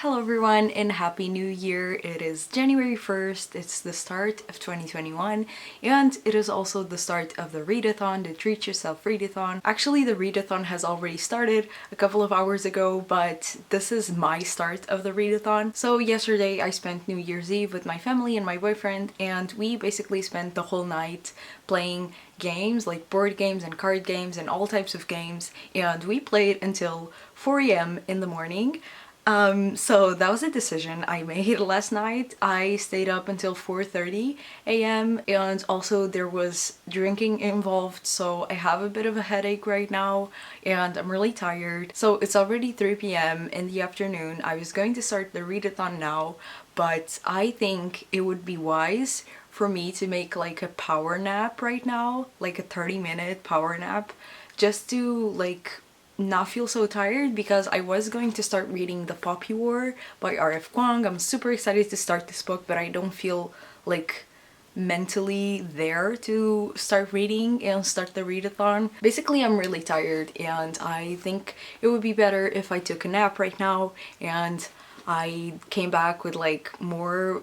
Hello everyone and Happy New Year. It is January 1st, it's the start of 2021 and it is also the start of the Readathon, the Treat Yourself Readathon. Actually the Readathon has already started a couple of hours ago, but this is my start of the Readathon. So yesterday I spent New Year's Eve with my family and my boyfriend, and we basically spent the whole night playing games like board games and card games and all types of games, and we played until 4 a.m. in the morning. So that was a decision I made last night. I stayed up until 4:30 a.m. and also there was drinking involved, so I have a bit of a headache right now and I'm really tired. So it's already 3 p.m. in the afternoon. I was going to start the readathon now, but I think it would be wise for me to make like a power nap right now, like a 30-minute power nap, just to like not feel so tired, because I was going to start reading The Poppy War by R.F. Kuang. I'm super excited to start this book, but I don't feel like mentally there to start reading and start the readathon. Basically, I'm really tired and I think it would be better if I took a nap right now and I came back with like more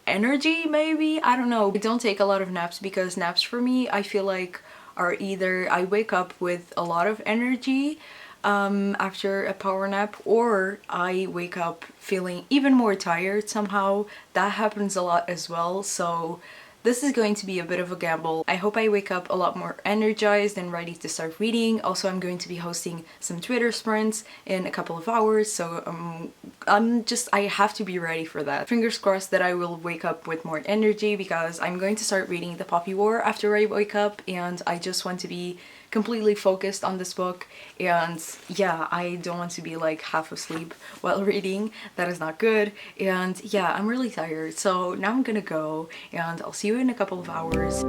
energy maybe. I don't know. I don't take a lot of naps because naps for me, I feel like, are either I wake up with a lot of energy after a power nap, or I wake up feeling even more tired somehow. That happens a lot as well, so this is going to be a bit of a gamble. I hope I wake up a lot more energized and ready to start reading. Also, I'm going to be hosting some Twitter sprints in a couple of hours, so I have to be ready for that. Fingers crossed that I will wake up with more energy, because I'm going to start reading The Poppy War after I wake up, and I just want to be completely focused on this book. And yeah, I don't want to be like half asleep while reading. That is not good. And yeah, I'm really tired, so now I'm gonna go and I'll see you in a couple of hours.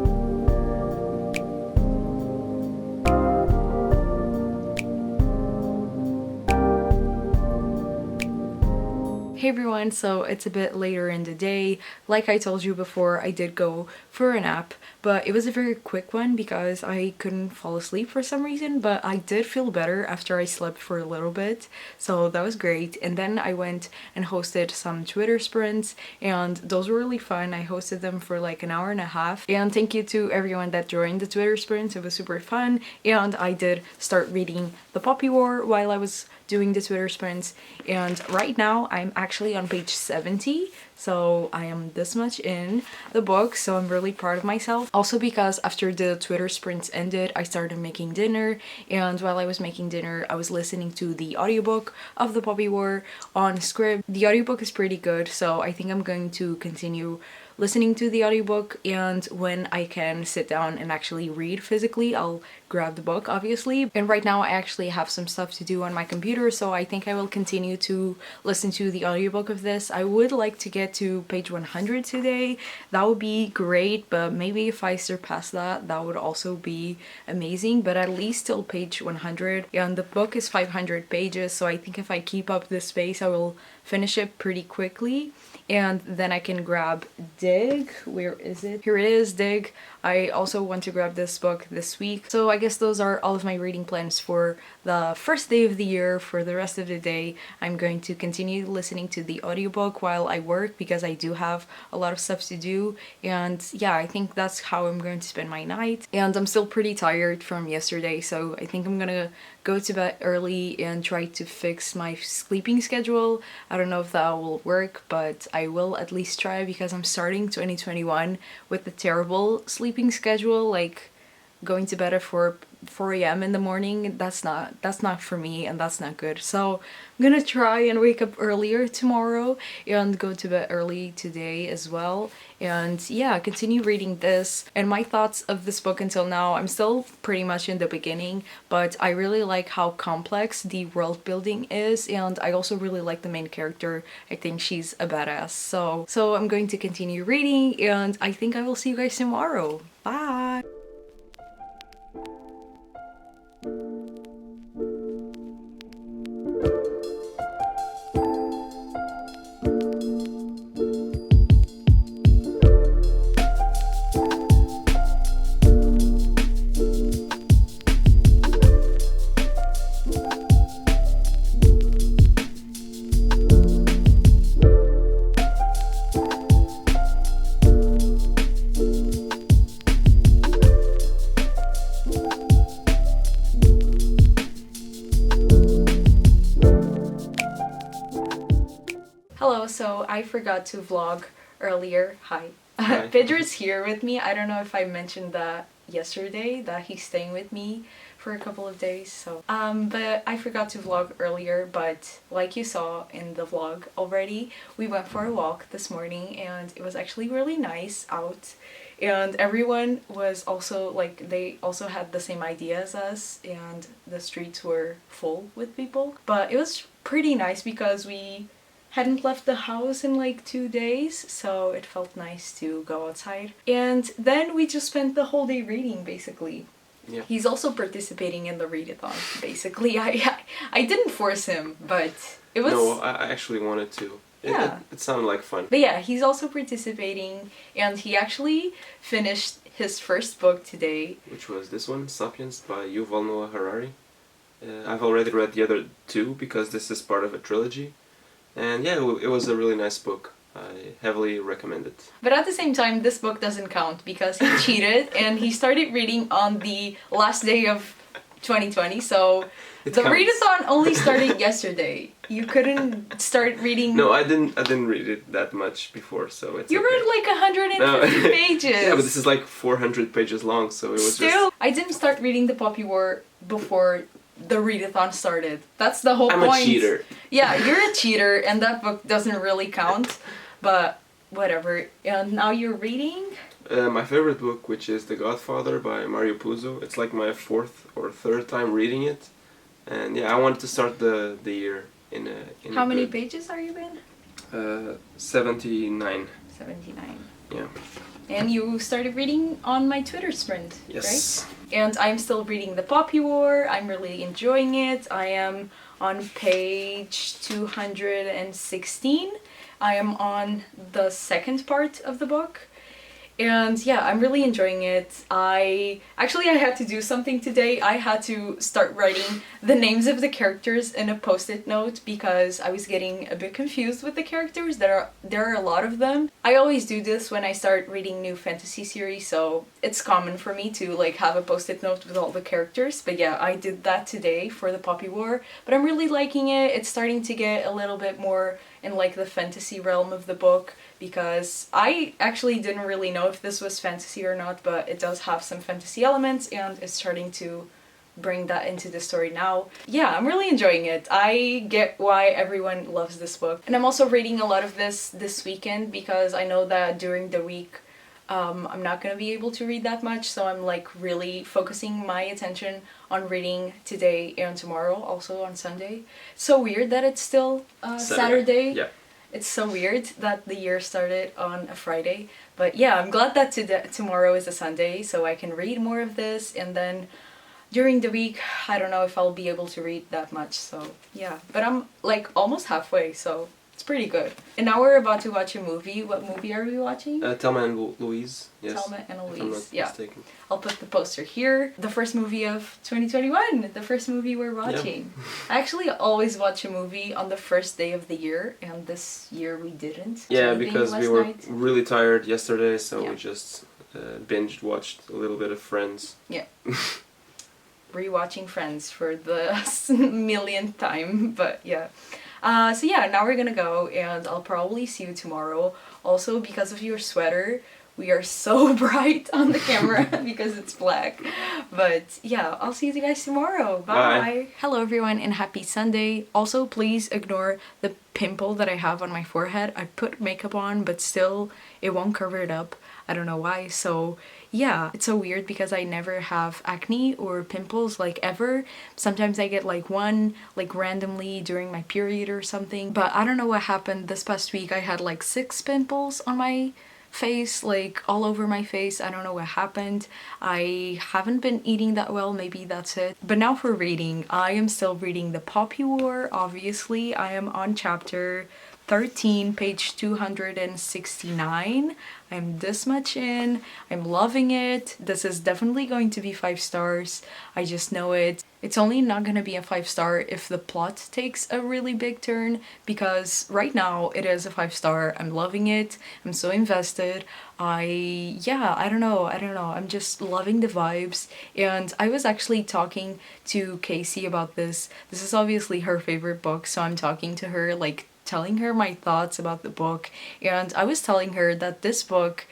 Hey everyone, so it's a bit later in the day. Like I told you before, I did go for a nap, but it was a very quick one because I couldn't fall asleep for some reason, but I did feel better after I slept for a little bit, so that was great. And then I went and hosted some Twitter sprints, and those were really fun. I hosted them for like an hour and a half, and thank you to everyone that joined the Twitter sprints. It was super fun, and I did start reading The Poppy War while I was doing the Twitter sprints, and right now I'm actually on page 70, so I am this much in the book, so I'm really proud of myself. Also because after the Twitter sprints ended, I started making dinner, and while I was making dinner I was listening to the audiobook of The Poppy War on Scribd. The audiobook is pretty good, so I think I'm going to continue listening to the audiobook, and when I can sit down and actually read physically, I'll grab the book, obviously. And right now I actually have some stuff to do on my computer, so I think I will continue to listen to the audiobook of this. I would like to get to page 100 today. That would be great, but maybe if I surpass that, that would also be amazing, but at least till page 100. And the book is 500 pages, so I think if I keep up this pace, I will finish it pretty quickly, and then I can grab Dig. Where is it? Here it is, Dig. I also want to grab this book this week. So I guess those are all of my reading plans for the first day of the year. For the rest of the day, I'm going to continue listening to the audiobook while I work, because I do have a lot of stuff to do. And yeah, I think that's how I'm going to spend my night. And I'm still pretty tired from yesterday, so I think I'm gonna go to bed early and try to fix my sleeping schedule. I don't know if that will work, but I will at least try, because I'm starting 2021 with a terrible sleeping schedule, like going to bed at 4 a.m. in the morning. That's not for me, and that's not good. So I'm gonna try and wake up earlier tomorrow and go to bed early today as well. And yeah, continue reading this. And my thoughts of this book until now, I'm still pretty much in the beginning, but I really like how complex the world building is, and I also really like the main character. I think she's a badass. So I'm going to continue reading, and I think I will see you guys tomorrow. Bye! Hello, so I forgot to vlog earlier. Hi. Hi. Pedro's here with me. I don't know if I mentioned that yesterday, that he's staying with me for a couple of days, so but I forgot to vlog earlier. But like you saw in the vlog already, we went for a walk this morning and it was actually really nice out, and everyone was also like, they also had the same idea as us, and the streets were full with people. But it was pretty nice because we hadn't left the house in like 2 days, so it felt nice to go outside. And then we just spent the whole day reading, basically. Yeah. He's also participating in the Readathon, basically. I didn't force him, but it was... No, I actually wanted to. Yeah. It sounded like fun. But yeah, he's also participating, and he actually finished his first book today. Which was this one, Sapiens by Yuval Noah Harari. I've already read the other two because this is part of a trilogy. And yeah, it was a really nice book. I heavily recommend it. But at the same time, this book doesn't count because he cheated and he started reading on the last day of 2020, so It the counts. readathon only started yesterday. You couldn't start reading... No, I didn't read it that much before, so it's You okay. read like 150 pages! Yeah, but this is like 400 pages long, so it was Still, just... I didn't start reading the Poppy War before the readathon started. That's the whole I'm point. a cheater. Yeah, you're a cheater and that book doesn't really count, but whatever. And now you're reading? My favorite book, which is The Godfather by Mario Puzo. It's like my fourth or third time reading it. And yeah, I wanted to start the year in a How many good- pages are you in? 79. 79. Yeah. And you started reading on my Twitter sprint, Yes. right? And I'm still reading The Poppy War. I'm really enjoying it. I am on page 216. I am on the second part of the book. And yeah, I'm really enjoying it. I had to do something today. I had to start writing the names of the characters in a post-it note because I was getting a bit confused with the characters. There are a lot of them. I always do this when I start reading new fantasy series, so it's common for me to like have a post-it note with all the characters. But yeah, I did that today for the Poppy War. But I'm really liking it. It's starting to get a little bit more in like the fantasy realm of the book, because I actually didn't really know if this was fantasy or not, but it does have some fantasy elements and it's starting to bring that into the story now. Yeah, I'm really enjoying it. I get why everyone loves this book. And I'm also reading a lot of this weekend because I know that during the week I'm not gonna be able to read that much, so I'm like really focusing my attention on reading today and tomorrow, also on Sunday. So weird that it's still Saturday. Yeah. It's so weird that the year started on a Friday. But yeah, I'm glad that tomorrow is a Sunday, so I can read more of this, and then during the week, I don't know if I'll be able to read that much, so yeah. But I'm like almost halfway, so it's pretty good. And now we're about to watch a movie. What movie are we watching? Thelma and Louise. Yes. Thelma and If I'm Louise, not yeah. mistaken. I'll put the poster here. The first movie of 2021, the first movie we're watching. I actually always watch a movie on the first day of the year, and this year we didn't. Yeah, Anything because we last were night? really tired yesterday, so Yeah. we just binge watched a little bit of Friends. Yeah. Rewatching Friends for the millionth time, but yeah. So yeah, now we're gonna go, and I'll probably see you tomorrow. Also, because of your sweater, we are so bright on the camera because it's black. But yeah, I'll see you guys tomorrow. Bye. Bye. Hello everyone and happy Sunday. Also, please ignore the pimple that I have on my forehead. I put makeup on, but still it won't cover it up. I don't know why. So yeah, it's so weird because I never have acne or pimples like ever. Sometimes I get like one like randomly during my period or something, but I don't know what happened this past week. I had like 6 pimples on my face, like all over my face. I don't know what happened. I haven't been eating that well, maybe that's it. But now for reading, I am still reading The Poppy War, obviously. I am on chapter 13, page 269. I'm this much in. I'm loving it. This is definitely going to be 5 stars. I just know it. It's only not gonna be a 5-star if the plot takes a really big turn, because right now it is a 5-star. I'm loving it. I'm so invested. I don't know. I'm just loving the vibes. And I was actually talking to Casey about this. This is obviously her favorite book, so I'm talking to her like telling her my thoughts about the book, and I was telling her that this book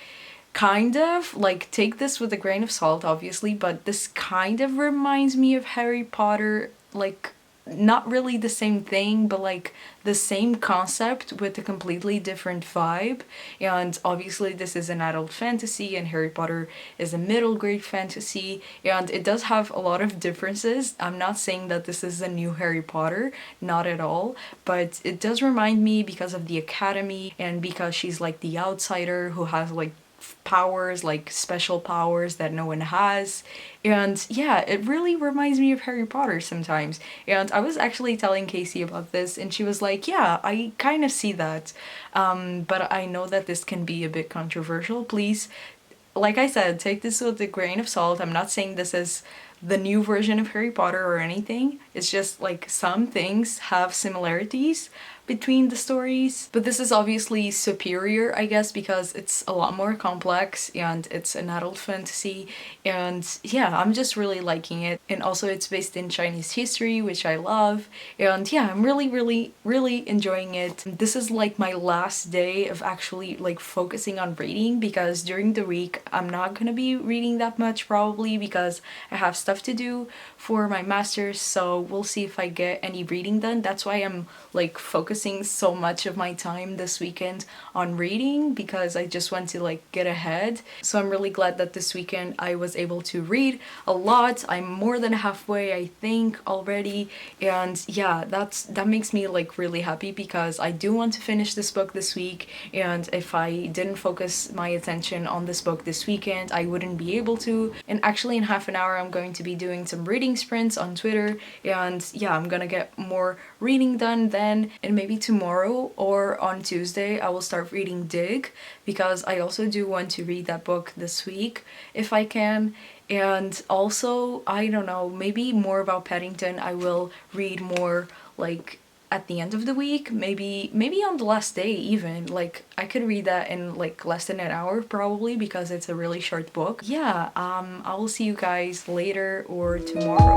kind of, like, take this with a grain of salt obviously, but this kind of reminds me of Harry Potter, like not really the same thing, but like the same concept with a completely different vibe. And obviously this is an adult fantasy and Harry Potter is a middle grade fantasy, and it does have a lot of differences. I'm not saying that this is a new Harry Potter, not at all, but it does remind me because of the academy and because she's like the outsider who has like powers, like special powers that no one has. And yeah, it really reminds me of Harry Potter sometimes. And I was actually telling Casey about this, and she was like, yeah, I kind of see that. But I know that this can be a bit controversial. Please, like I said, take this with a grain of salt. I'm not saying this is the new version of Harry Potter or anything. It's just like some things have similarities between the stories, but this is obviously superior, I guess, because it's a lot more complex and it's an adult fantasy. And yeah, I'm just really liking it. And also it's based in Chinese history, which I love. And yeah, I'm really enjoying it. This is like my last day of actually like focusing on reading, because during the week I'm not gonna be reading that much probably because I have stuff to do for my master's, so we'll see if I get any reading done. That's why I'm like focusing so much of my time this weekend on reading, because I just want to like get ahead. So I'm really glad that this weekend I was able to read a lot. I'm more than halfway, I think, already. And yeah, that makes me like really happy because I do want to finish this book this week, and if I didn't focus my attention on this book this weekend, I wouldn't be able to. And actually in half an hour I'm going to be doing some reading sprints on Twitter, and yeah, I'm gonna get more reading done then. And maybe tomorrow or on Tuesday I will start reading Dig, because I also do want to read that book this week if I can. And also, I don't know, maybe more about Paddington I will read more like at the end of the week, maybe on the last day even. Like I could read that in like less than an hour probably, because it's a really short book. Yeah, I will see you guys later or tomorrow.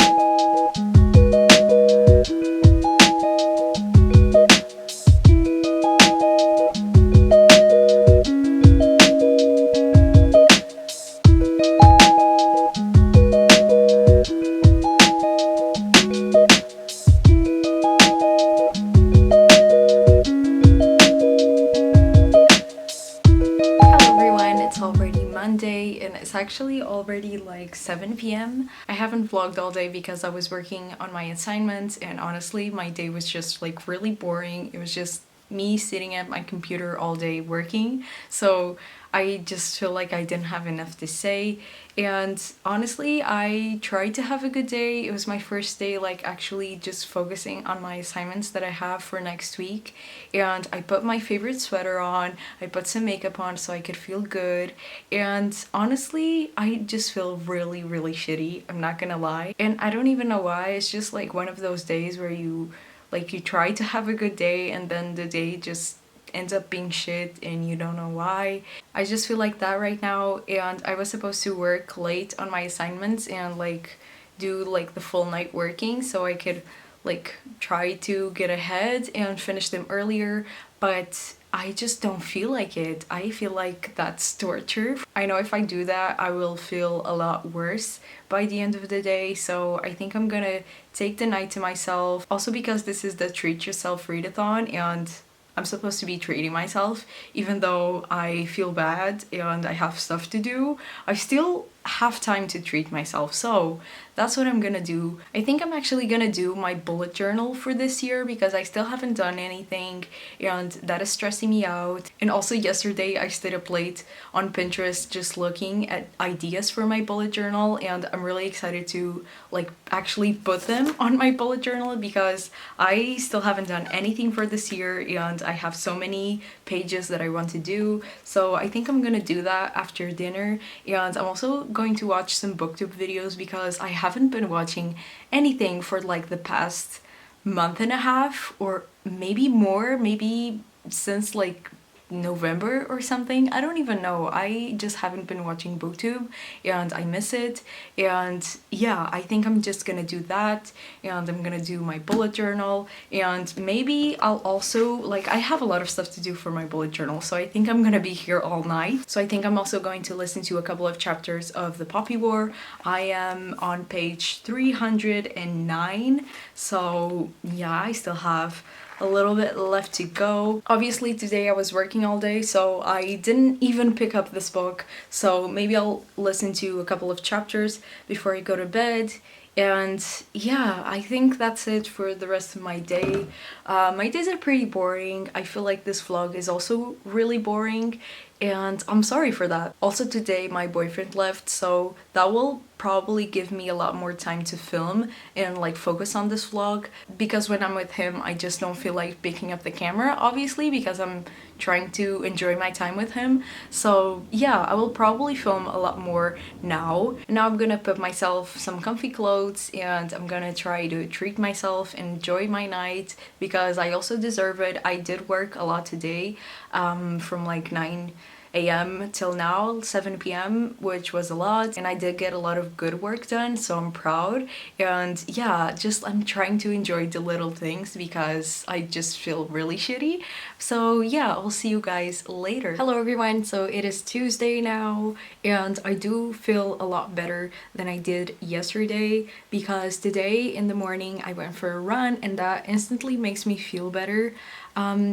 Hello everyone, it's already Monday and it's actually already like 7 p.m. I haven't vlogged all day because I was working on my assignments, and honestly my day was just like really boring. It was just me sitting at my computer all day working, so I just feel like I didn't have enough to say. And honestly, I tried to have a good day. It was my first day like actually just focusing on my assignments that I have for next week, and I put my favorite sweater on, I put some makeup on so I could feel good. And honestly, I just feel really shitty, I'm not gonna lie. And I don't even know why. It's just like one of those days where you try to have a good day and then the day just ends up being shit and you don't know why. I just feel like that right now, and I was supposed to work late on my assignments and like do like the full night working so I could like try to get ahead and finish them earlier, but I just don't feel like it. I feel like that's torture. I know if I do that, I will feel a lot worse by the end of the day, so I think I'm gonna take the night to myself. Also because this is the Treat Yourself Readathon, and I'm supposed to be treating myself, even though I feel bad and I have stuff to do. I still have time to treat myself, so that's what I'm gonna do. I think I'm actually gonna do my bullet journal for this year because I still haven't done anything and that is stressing me out. And also yesterday I stayed up late on Pinterest just looking at ideas for my bullet journal, and I'm really excited to like actually put them on my bullet journal because I still haven't done anything for this year and I have so many pages that I want to do. So I think I'm gonna do that after dinner, and I'm also going to watch some booktube videos because I haven't been watching anything for like the past month and a half, or maybe more, maybe since like November or something. I don't even know. I just haven't been watching booktube and I miss it. And yeah, I think I'm just gonna do that, and I'm gonna do my bullet journal, and maybe I'll also, like, I have a lot of stuff to do for my bullet journal, so I think I'm gonna be here all night. So I think I'm also going to listen to a couple of chapters of The Poppy War. I am on page 309, so yeah, I still have a little bit left to go. Obviously today I was working all day, so I didn't even pick up this book, so maybe I'll listen to a couple of chapters before I go to bed. And yeah, I think that's it for the rest of my day. My days are pretty boring. I feel like this vlog is also really boring, and I'm sorry for that. Also today my boyfriend left, so that will probably give me a lot more time to film and like focus on this vlog, because when I'm with him I just don't feel like picking up the camera, obviously, because I'm trying to enjoy my time with him. So yeah, I will probably film a lot more now. Now I'm gonna put myself some comfy clothes and I'm gonna try to treat myself, enjoy my night, because I also deserve it. I did work a lot today, from like 9 a.m. till now, 7 p.m., which was a lot, and I did get a lot of good work done, so I'm proud. And yeah, just I'm trying to enjoy the little things because I just feel really shitty. So yeah, I'll see you guys later. Hello everyone, so it is Tuesday now, and I do feel a lot better than I did yesterday, because today in the morning I went for a run and that instantly makes me feel better.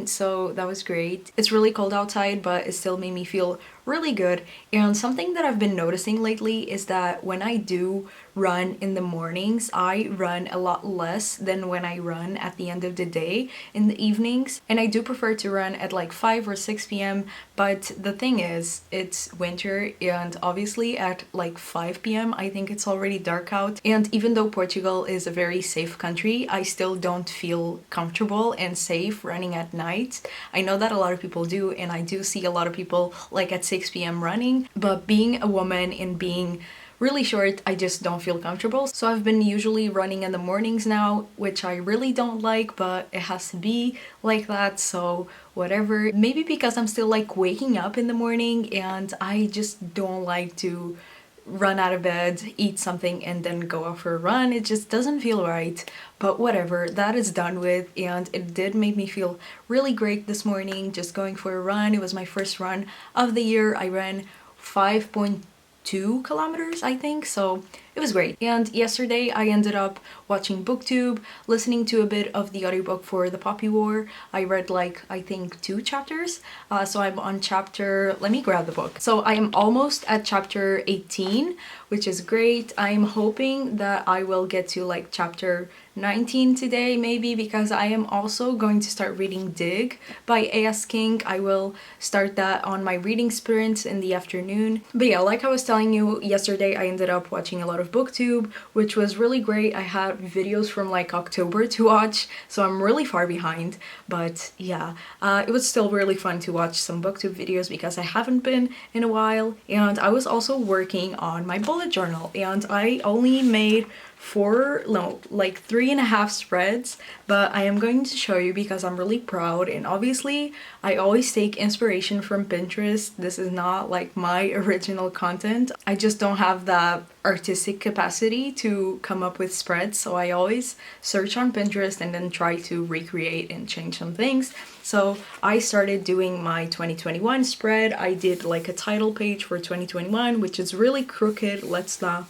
So that was great. It's really cold outside, but it still made me feel really good. And something that I've been noticing lately is that when I do run in the mornings, I run a lot less than when I run at the end of the day in the evenings. And I do prefer to run at like 5 or 6 p.m. But the thing is, it's winter, and obviously at like 5 p.m. I think it's already dark out. And even though Portugal is a very safe country, I still don't feel comfortable and safe running at night. I know that a lot of people do, and I do see a lot of people like at 6 p.m. running, but being a woman and being really short, I just don't feel comfortable. So I've been usually running in the mornings now, which I really don't like, but it has to be like that, so whatever. Maybe because I'm still like waking up in the morning and I just don't like to run out of bed, eat something, and then go out for a run. It just doesn't feel right. But whatever, that is done with, and it did make me feel really great this morning just going for a run. It was my first run of the year. I ran 5.2 kilometers, I think, so it was great. And yesterday I ended up watching booktube, listening to a bit of the audiobook for The Poppy War. I read like, I think 2 chapters, so I'm on chapter, let me grab the book. So I am almost at chapter 18, which is great. I'm hoping that I will get to like chapter 19 today, maybe, because I am also going to start reading Dig by A.S. King. I will start that on my reading sprint in the afternoon. But yeah, like I was telling you, yesterday I ended up watching a lot of booktube, which was really great. I had videos from like October to watch, so I'm really far behind, but yeah, it was still really fun to watch some booktube videos because I haven't been in a while. And I was also working on my bullet journal, and I only made 3.5 spreads, but I am going to show you because I'm really proud. And obviously I always take inspiration from Pinterest. This is not like my original content. I just don't have that artistic capacity to come up with spreads, so I always search on Pinterest and then try to recreate and change some things. So I started doing my 2021 spread. I did like a title page for 2021, which is really crooked. Let's not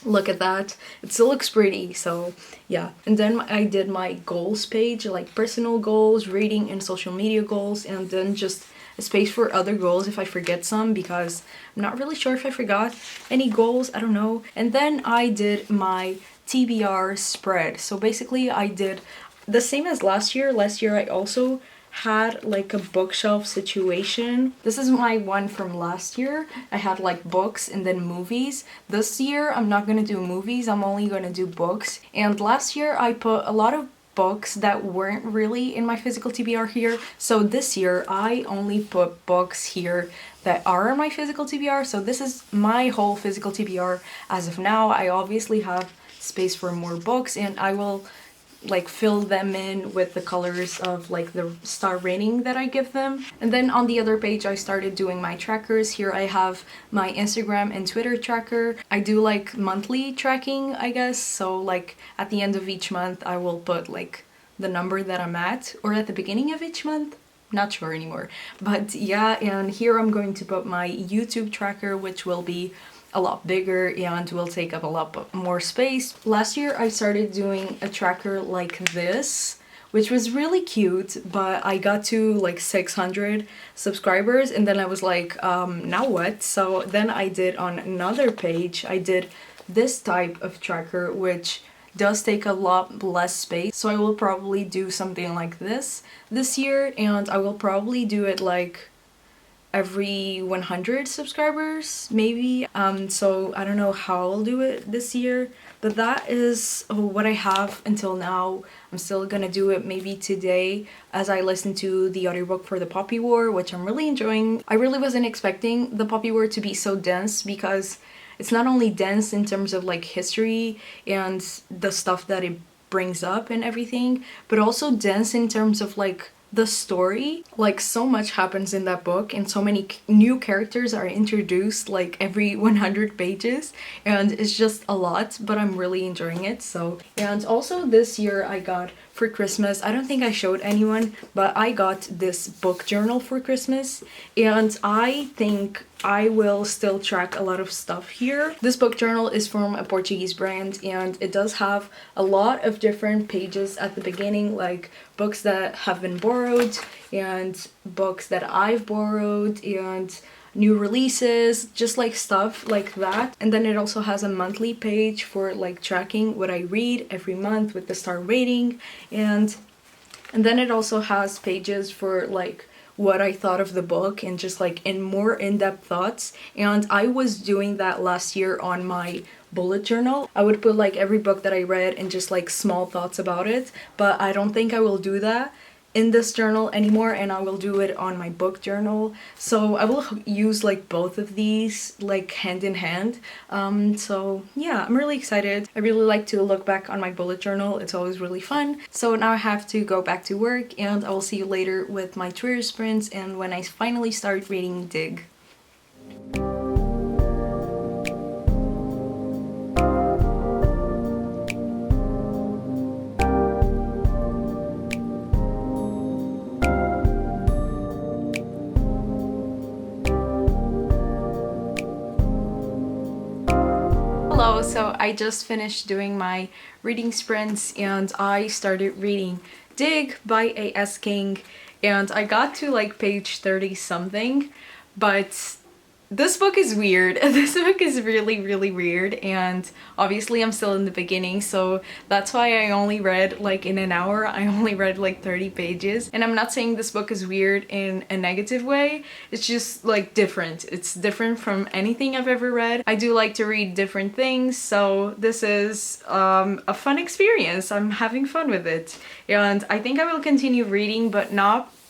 look at that. It still looks pretty, so yeah. And then I did my goals page, like personal goals, reading and social media goals, and then just a space for other goals if I forget some, because I'm not really sure if I forgot any goals, I don't know. And then I did my TBR spread. So basically I did the same as last year. Last year I also had like a bookshelf situation. This is my one from last year. I had like books and then movies. This year I'm not gonna do movies, I'm only gonna do books. And last year I put a lot of books that weren't really in my physical TBR here. So this year I only put books here that are in my physical TBR. So this is my whole physical TBR as of now. I obviously have space for more books, and I will like fill them in with the colors of like the star rating that I give them. And then on the other page I started doing my trackers. Here I have my Instagram and Twitter tracker. I do like monthly tracking, I guess, so like at the end of each month I will put like the number that I'm at, or at the beginning of each month, not sure anymore. But yeah, and here I'm going to put my YouTube tracker, which will be a lot bigger and will take up a lot more space. Last year I started doing a tracker like this, which was really cute, but I got to like 600 subscribers and then I was like, now what? So then I did on another page, I did this type of tracker, which does take a lot less space. So I will probably do something like this year, and I will probably do it like every 100 subscribers maybe. So I don't know how I'll do it this year, but that is what I have until now. I'm still gonna do it maybe today as I listen to the audiobook for the Poppy War, which I'm really enjoying. I really wasn't expecting the Poppy War to be so dense, because it's not only dense in terms of like history and the stuff that it brings up and everything, but also dense in terms of like the story. Like so much happens in that book and so many new characters are introduced like every 100 pages, and it's just a lot, but I'm really enjoying it. So, and also this year I got for Christmas, I don't think I showed anyone, but I got this book journal for Christmas, and I think I will still track a lot of stuff here. This book journal is from a Portuguese brand, and it does have a lot of different pages at the beginning, like books that have been borrowed and books that I've borrowed and new releases, just like stuff like that. And then it also has a monthly page for like tracking what I read every month with the star rating, and then it also has pages for like what I thought of the book and just like in more in-depth thoughts. And I was doing that last year on my bullet journal. I would put like every book that I read and just like small thoughts about it, but I don't think I will do that in this journal anymore, and I will do it on my book journal. So I will use like both of these like hand in hand. So yeah, I'm really excited. I really like to look back on my bullet journal. It's always really fun. So now I have to go back to work, and I will see you later with my Twitter sprints and when I finally start reading Dig. Hello, so I just finished doing my reading sprints and I started reading Dig by A.S. King, and I got to like page 30 something, but this book is weird. This book is really, really weird, and obviously I'm still in the beginning, so that's why I only read like in an hour. I only read like 30 pages, and I'm not saying this book is weird in a negative way. It's just like different. It's different from anything I've ever read. I do like to read different things, so this is a fun experience. I'm having fun with it, and I think I will continue reading, but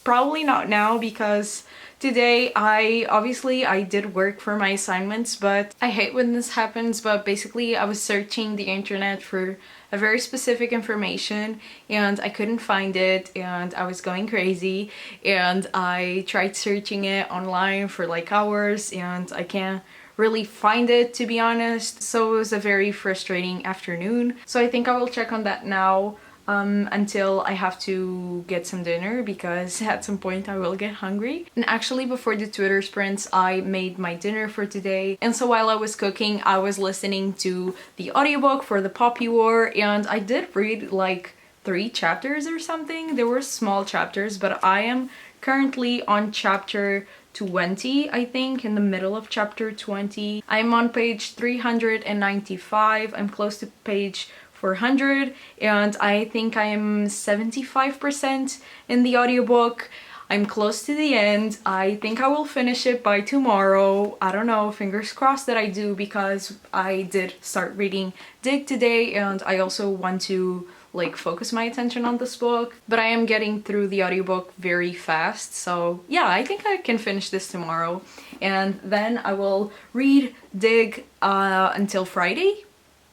probably not now, because today I did work for my assignments, but I hate when this happens. But basically I was searching the internet for a very specific information and I couldn't find it, and I was going crazy, and I tried searching it online for like hours and I can't really find it, to be honest. So it was a very frustrating afternoon. So I think I will check on that now until I have to get some dinner, because at some point I will get hungry. And actually before the Twitter sprints I made my dinner for today, and so while I was cooking I was listening to the audiobook for the Poppy War, and I did read like 3 chapters or something. They were small chapters, but I am currently on chapter 20, I think, in the middle of chapter 20. I'm on page 395. I'm close to page 400, and I think I'm 75% in the audiobook. I'm close to the end. I think I will finish it by tomorrow. I don't know, fingers crossed that I do, because I did start reading Dig today and I also want to like focus my attention on this book, but I am getting through the audiobook very fast. So yeah, I think I can finish this tomorrow, and then I will read Dig until Friday.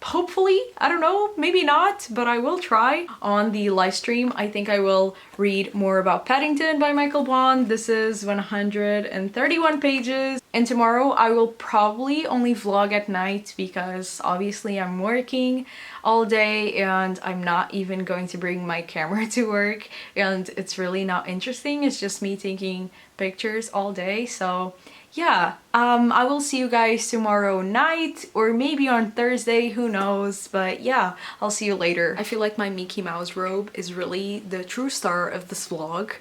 hopefully, I don't know, maybe not, but I will try. On the live stream, I think I will read more about Paddington by Michael Bond. This is 131 pages. And tomorrow I will probably only vlog at night because obviously I'm working all day and I'm not even going to bring my camera to work, and it's really not interesting. It's just me taking pictures all day. So yeah, I will see you guys tomorrow night or maybe on Thursday, who knows, but yeah, I'll see you later. I feel like my Mickey Mouse robe is really the true star of this vlog.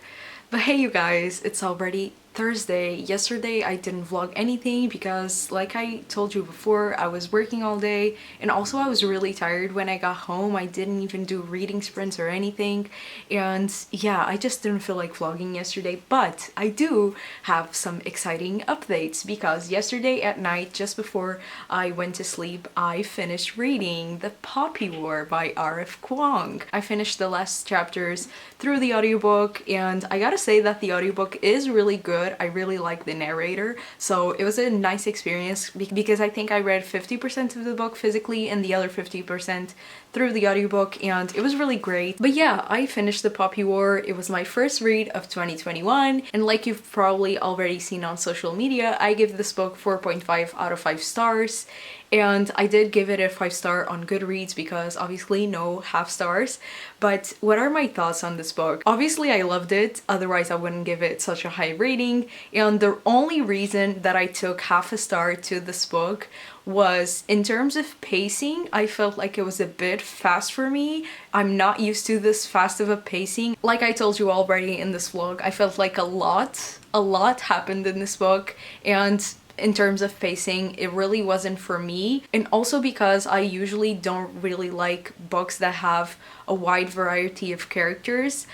But hey you guys, it's already Thursday. Yesterday I didn't vlog anything because, like I told you before, I was working all day, and also I was really tired when I got home. I didn't even do reading sprints or anything, and yeah, I just didn't feel like vlogging yesterday. But I do have some exciting updates because yesterday at night, just before I went to sleep, I finished reading The Poppy War by R.F. Kuang. I finished the last chapters through the audiobook, and I gotta say that the audiobook is really good. I really like the narrator, so it was a nice experience because I think I read 50% of the book physically and the other 50% through the audiobook, and it was really great. But yeah, I finished The Poppy War. It was my first read of 2021, and like you've probably already seen on social media, I give this book 4.5 out of 5 stars. And I did give it a 5-star on Goodreads because obviously no half stars. But what are my thoughts on this book? Obviously I loved it, otherwise I wouldn't give it such a high rating. And the only reason that I took half a star to this book was in terms of pacing. I felt like it was a bit fast for me. I'm not used to this fast of a pacing. Like I told you already in this vlog, I felt like a lot happened in this book, and in terms of pacing, it really wasn't for me. And also because I usually don't really like books that have a wide variety of characters,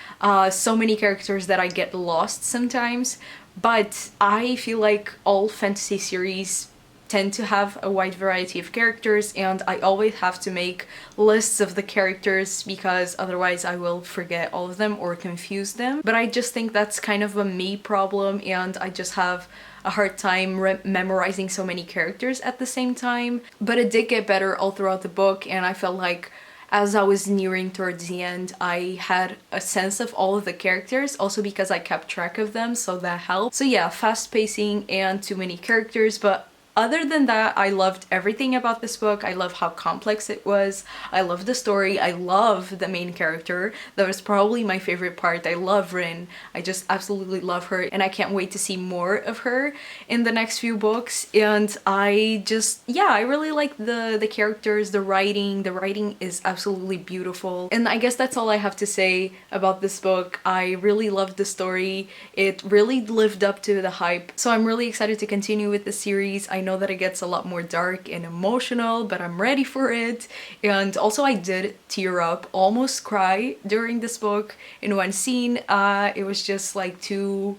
so many characters that I get lost sometimes. But I feel like all fantasy series tend to have a wide variety of characters, and I always have to make lists of the characters because otherwise I will forget all of them or confuse them. But I just think that's kind of a me problem, and I just have a hard time memorizing so many characters at the same time. But it did get better all throughout the book, and I felt like as I was nearing towards the end, I had a sense of all of the characters, also because I kept track of them, so that helped. So yeah, fast pacing and too many characters, but other than that, I loved everything about this book. I love how complex it was. I love the story. I love the main character. That was probably my favorite part. I love Rin. I just absolutely love her, and I can't wait to see more of her in the next few books. And I just, yeah, I really like the characters, the writing. The writing is absolutely beautiful. And I guess that's all I have to say about this book. I really loved the story. It really lived up to the hype. So I'm really excited to continue with the series. I know that it gets a lot more dark and emotional, but I'm ready for it. And also I did tear up, almost cry during this book in one scene. It was just like too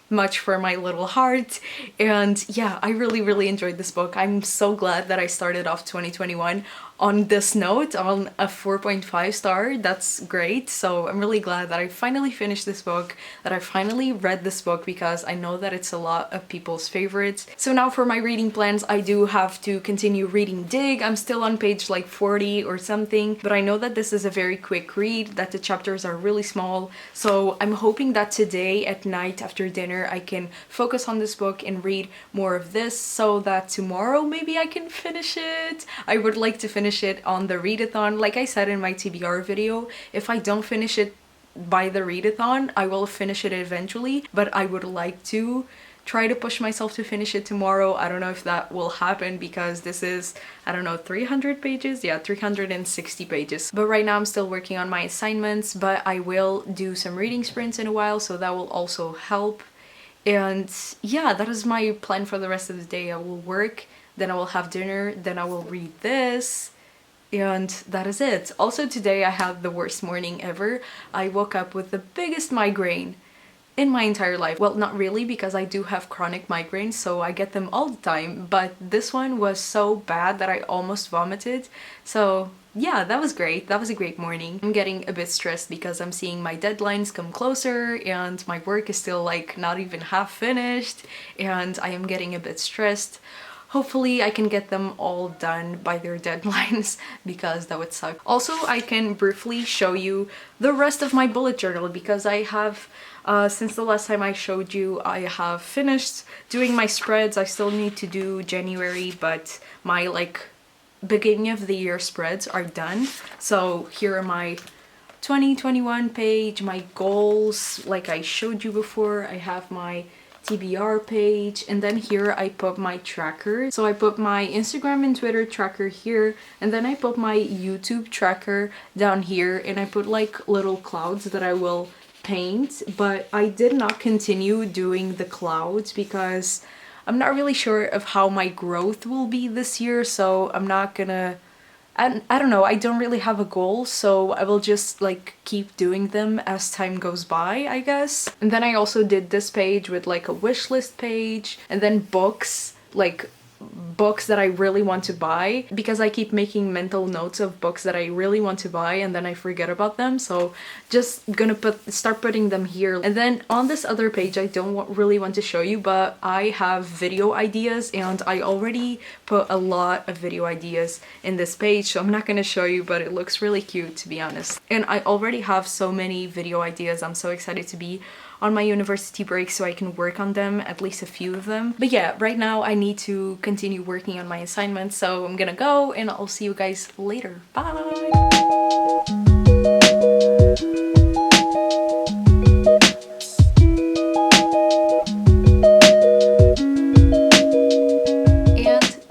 much for my little heart. And yeah, I really enjoyed this book. I'm so glad that I started off 2021 on this note, on a 4.5 star. That's great. So I'm really glad that I finally finished this book, that I finally read this book, because I know that it's a lot of people's favorites. So now for my reading plans, I do have to continue reading Dig. I'm still on page like 40 or something, but I know that this is a very quick read, that the chapters are really small. So I'm hoping that today at night after dinner I can focus on this book and read more of this, so that tomorrow maybe I can finish it. I would like to finish it on the readathon. Like I said in my TBR video, if I don't finish it by the readathon, I will finish it eventually, but I would like to try to push myself to finish it tomorrow. I don't know if that will happen because this is, I don't know, 300 pages? Yeah, 360 pages. But right now I'm still working on my assignments, but I will do some reading sprints in a while, so that will also help. And yeah, that is my plan for the rest of the day. I will work, then I will have dinner, then I will read this, and that is it. Also today I had the worst morning ever. I woke up with the biggest migraine in my entire life. Well, not really, because I do have chronic migraines, so I get them all the time, but this one was so bad that I almost vomited. So yeah, that was great. That was a great morning. I'm getting a bit stressed because I'm seeing my deadlines come closer and my work is still like not even half finished, and I am getting a bit stressed. hopefully I can get them all done by their deadlines because that would suck. Also, I can briefly show you the rest of my bullet journal because I have, since the last time I showed you, I have finished doing my spreads. I still need to do January, but my like beginning of the year spreads are done. So here are my 2021 page, my goals like I showed you before. I have my TBR page, and then here I put my tracker. So I put my Instagram and Twitter tracker here, and then I put my YouTube tracker down here, and I put like little clouds that I will paint, but I did not continue doing the clouds because I'm not really sure of how my growth will be this year, so I'm not gonna, I don't know, I don't really have a goal, so I will just like keep doing them as time goes by, I guess. And then I also did this page with like a wish list page, and then books, like books that I really want to buy, because I keep making mental notes of books that I really want to buy and then I forget about them, so just gonna start putting them here. And then on this other page I don't really want to show you, but I have video ideas and I already put a lot of video ideas in this page, so I'm not gonna show you, but it looks really cute to be honest. And I already have so many video ideas. I'm so excited to be on my university break so I can work on them, at least a few of them. But yeah, right now I need to continue working on my assignments, so I'm gonna go and I'll see you guys later. Bye!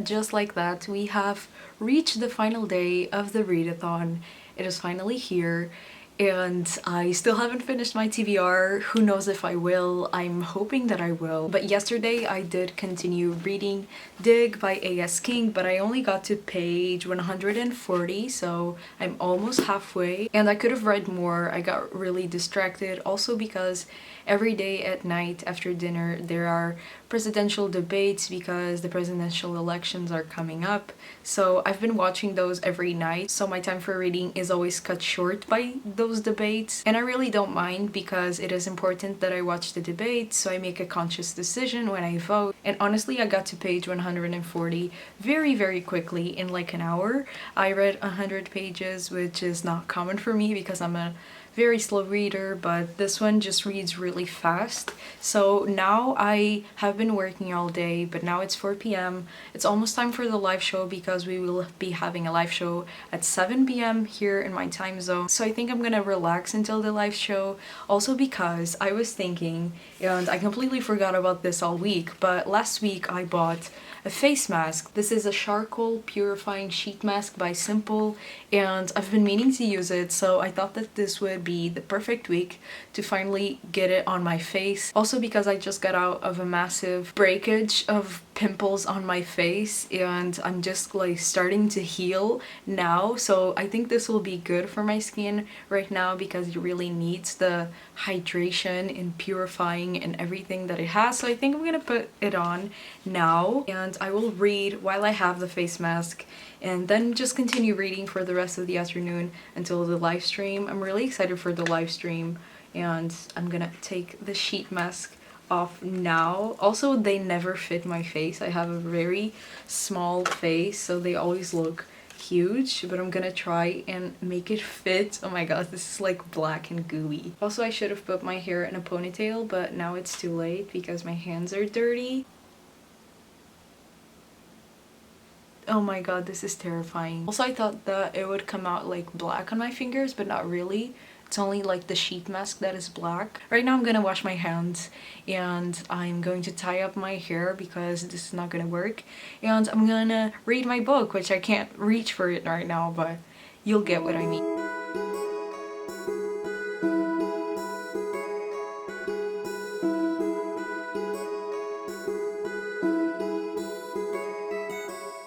Just like that, we have reached the final day of the readathon. It is finally here, and I still haven't finished my TBR. Who knows if I will? I'm hoping that I will. But yesterday I did continue reading Dig by A.S. King, but I only got to page 140, so I'm almost halfway. And I could have read more. I got really distracted, also because every day at night after dinner there are presidential debates because the presidential elections are coming up. So I've been watching those every night, so my time for reading is always cut short by those debates. And I really don't mind because it is important that I watch the debates, so I make a conscious decision when I vote. And honestly, I got to page 140 very quickly in like an hour. I read 100 pages, which is not common for me because I'm a very slow reader, but this one just reads really fast. So now I have been working all day, but now it's 4 p.m. It's almost time for the live show because we will be having a live show at 7 p.m. here in my time zone. So I think I'm gonna relax until the live show. Also because I was thinking, and I completely forgot about this all week, but last week I bought a face mask. This is a charcoal purifying sheet mask by Simple, and I've been meaning to use it, so I thought that this would be the perfect week to finally get it on my face. Also because I just got out of a massive breakage of pimples on my face and I'm just like starting to heal now, so I think this will be good for my skin right now because it really needs the hydration and purifying and everything that it has. So I think I'm gonna put it on now and I will read while I have the face mask and then just continue reading for the rest of the afternoon until the live stream. I'm really excited for the live stream and I'm gonna take the sheet mask off now. Also, they never fit my face. I have a very small face, so they always look huge, but I'm gonna try and make it fit. Oh my god, this is like black and gooey. Also, I should have put my hair in a ponytail, but now it's too late because my hands are dirty. Oh my god, this is terrifying. Also, I thought that it would come out like black on my fingers, but not really. It's only like the sheet mask that is black. Right now I'm gonna wash my hands and I'm going to tie up my hair because this is not gonna work. And I'm gonna read my book, which I can't reach for it right now, but you'll get what I mean.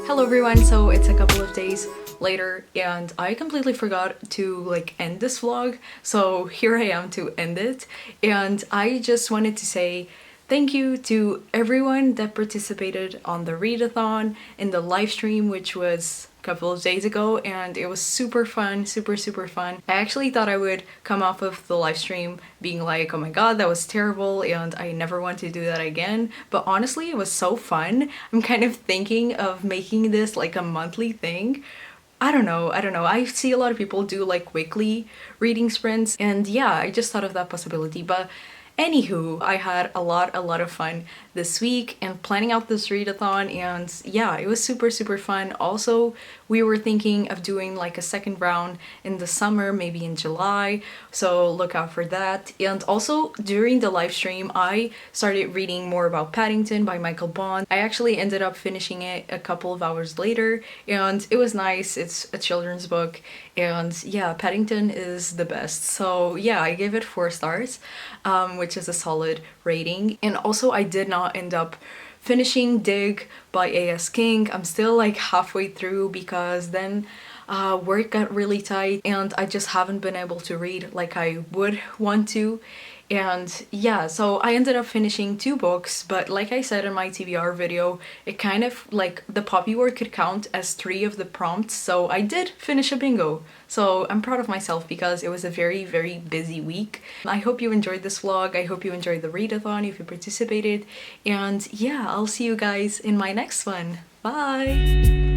Hello everyone, so it's a couple of days later and I completely forgot to like end this vlog, so here I am to end it. And I just wanted to say Thank you to everyone that participated on the readathon in the live stream, which was a couple of days ago, and it was super fun, super fun. I actually thought I would come off of the live stream being like, oh my god, that was terrible and I never want to do that again, but honestly it was so fun. I'm kind of thinking of making this like a monthly thing. I don't know. I see a lot of people do like weekly reading sprints, and yeah, I just thought of that possibility. But anywho, I had a lot of fun this week and planning out this readathon, and yeah, it was super fun. Also, we were thinking of doing like a second round in the summer, maybe in July, so look out for that. And also, during the live stream, I started reading more about Paddington by Michael Bond. I actually ended up finishing it a couple of hours later, and it was nice. It's a children's book, and yeah, Paddington is the best. So yeah, I gave it 4 stars, which is a solid rating. And also, I did not end up finishing Dig by A.S. King. I'm still like halfway through because then work got really tight and I just haven't been able to read like I would want to. And yeah, so I ended up finishing 2 books, but like I said in my TBR video, it kind of like the poppy word could count as 3 of the prompts, so I did finish a bingo. So I'm proud of myself because it was a very busy week. I hope you enjoyed this vlog. I hope you enjoyed the readathon if you participated. And yeah, I'll see you guys in my next one. Bye!